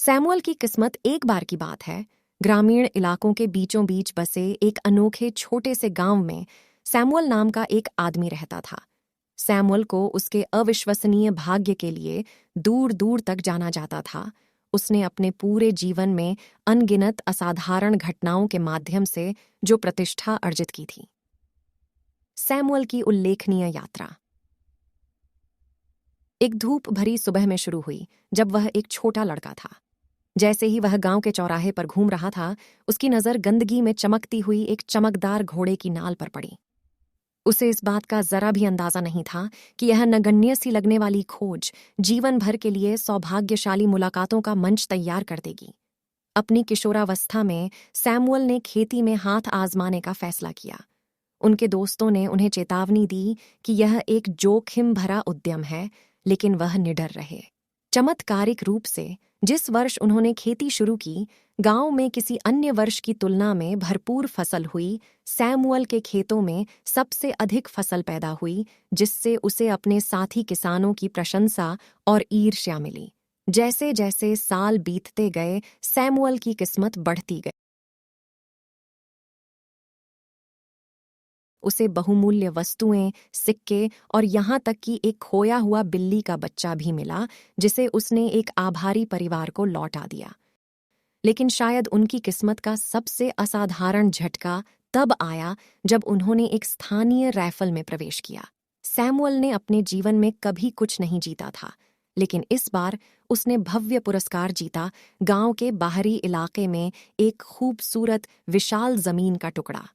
Samuel की किस्मत एक बार की बात है। ग्रामीण इलाकों के बीचों बीच बसे एक अनोखे छोटे से गांव में सैमुअल नाम का एक आदमी रहता था। सैमुअल को उसके अविश्वसनीय भाग्य के लिए दूर दूर तक जाना जाता था। उसने अपने पूरे जीवन में अनगिनत असाधारण घटनाओं के माध्यम से जो प्रतिष्ठा अर्जित की थी। सैमुअल की उल्लेखनीय यात्रा एक धूप भरी सुबह में शुरू हुई, जब वह एक छोटा लड़का था। जैसे ही वह गांव के चौराहे पर घूम रहा था, उसकी नजर गंदगी में चमकती हुई एक चमकदार घोड़े की नाल पर पड़ी। उसे इस बात का जरा भी अंदाजा नहीं था कि यह नगण्य सी लगने वाली खोज जीवन भर के लिए सौभाग्यशाली मुलाकातों का मंच तैयार कर देगी। अपनी किशोरावस्था में सैमुअल ने खेती में हाथ आजमाने का फैसला किया। उनके दोस्तों ने उन्हें चेतावनी दी कि यह एक जोखिम भरा उद्यम है, लेकिन वह निडर रहे। चमत्कारिक रूप से जिस वर्ष उन्होंने खेती शुरू की, गांव में किसी अन्य वर्ष की तुलना में भरपूर फसल हुई। सैमुअल के खेतों में सबसे अधिक फसल पैदा हुई, जिससे उसे अपने साथी किसानों की प्रशंसा और ईर्ष्या मिली। जैसे जैसे साल बीतते गए, सैमुअल की किस्मत बढ़ती गई। उसे बहुमूल्य वस्तुएं, सिक्के और यहाँ तक कि एक खोया हुआ बिल्ली का बच्चा भी मिला, जिसे उसने एक आभारी परिवार को लौटा दिया। लेकिन शायद उनकी किस्मत का सबसे असाधारण झटका तब आया जब उन्होंने एक स्थानीय राइफल में प्रवेश किया। सैमुअल ने अपने जीवन में कभी कुछ नहीं जीता था, लेकिन इस बार उसने भव्य पुरस्कार जीता। गांव के बाहरी इलाके में एक खूबसूरत विशाल जमीन का टुकड़ा।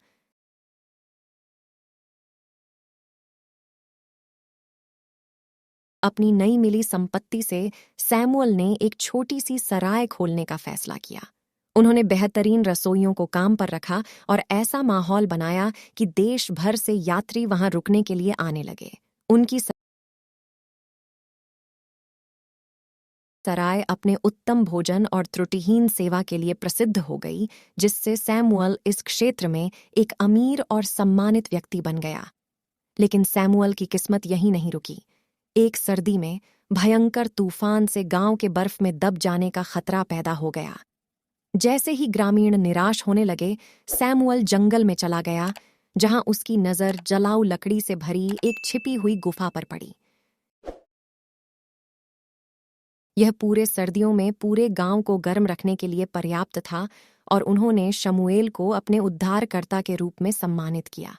अपनी नई मिली संपत्ति से सैमुअल ने एक छोटी सी सराय खोलने का फैसला किया। उन्होंने बेहतरीन रसोइयों को काम पर रखा और ऐसा माहौल बनाया कि देश भर से यात्री वहां रुकने के लिए आने लगे। उनकी सराय अपने उत्तम भोजन और त्रुटिहीन सेवा के लिए प्रसिद्ध हो गई, जिससे सैमुअल इस क्षेत्र में एक अमीर और सम्मानित व्यक्ति बन गया। लेकिन सैमुअल की किस्मत यहीं नहीं रुकी। एक सर्दी में भयंकर तूफान से गांव के बर्फ में दब जाने का खतरा पैदा हो गया। जैसे ही ग्रामीण निराश होने लगे, सैमुअल जंगल में चला गया, जहां उसकी नजर जलाऊ लकड़ी से भरी एक छिपी हुई गुफा पर पड़ी। यह पूरे सर्दियों में पूरे गांव को गर्म रखने के लिए पर्याप्त था, और उन्होंने शमूएल को अपने उद्धारकर्ता के रूप में सम्मानित किया।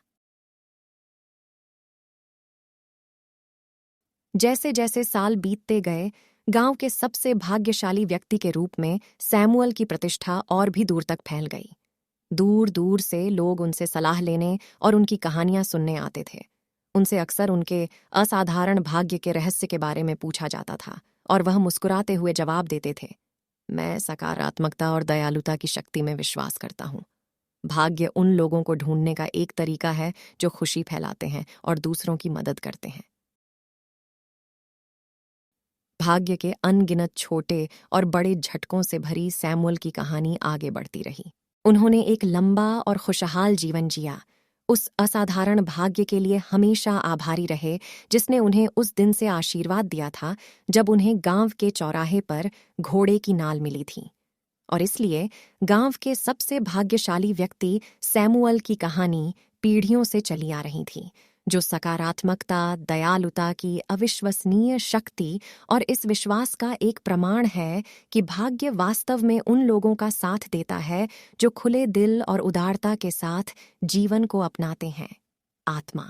जैसे जैसे साल बीतते गए, गांव के सबसे भाग्यशाली व्यक्ति के रूप में सैमुअल की प्रतिष्ठा और भी दूर तक फैल गई। दूर दूर से लोग उनसे सलाह लेने और उनकी कहानियां सुनने आते थे। उनसे अक्सर उनके असाधारण भाग्य के रहस्य के बारे में पूछा जाता था, और वह मुस्कुराते हुए जवाब देते थे, मैं सकारात्मकता और दयालुता की शक्ति में विश्वास करता हूँ। भाग्य उन लोगों को ढूंढने का एक तरीका है जो खुशी फैलाते हैं और दूसरों की मदद करते हैं। भाग्य के अनगिनत छोटे और बड़े झटकों से भरी सैमुअल की कहानी आगे बढ़ती रही। उन्होंने एक लंबा और खुशहाल जीवन जिया, उस असाधारण भाग्य के लिए हमेशा आभारी रहे जिसने उन्हें उस दिन से आशीर्वाद दिया था जब उन्हें गांव के चौराहे पर घोड़े की नाल मिली थी। और इसलिए गांव के सबसे भाग्यशाली व्यक्ति सैमुअल की कहानी पीढ़ियों से चली आ रही थी, जो सकारात्मकता, दयालुता की अविश्वसनीय शक्ति और इस विश्वास का एक प्रमाण है कि भाग्य वास्तव में उन लोगों का साथ देता है जो खुले दिल और उदारता के साथ जीवन को अपनाते हैं। आत्मा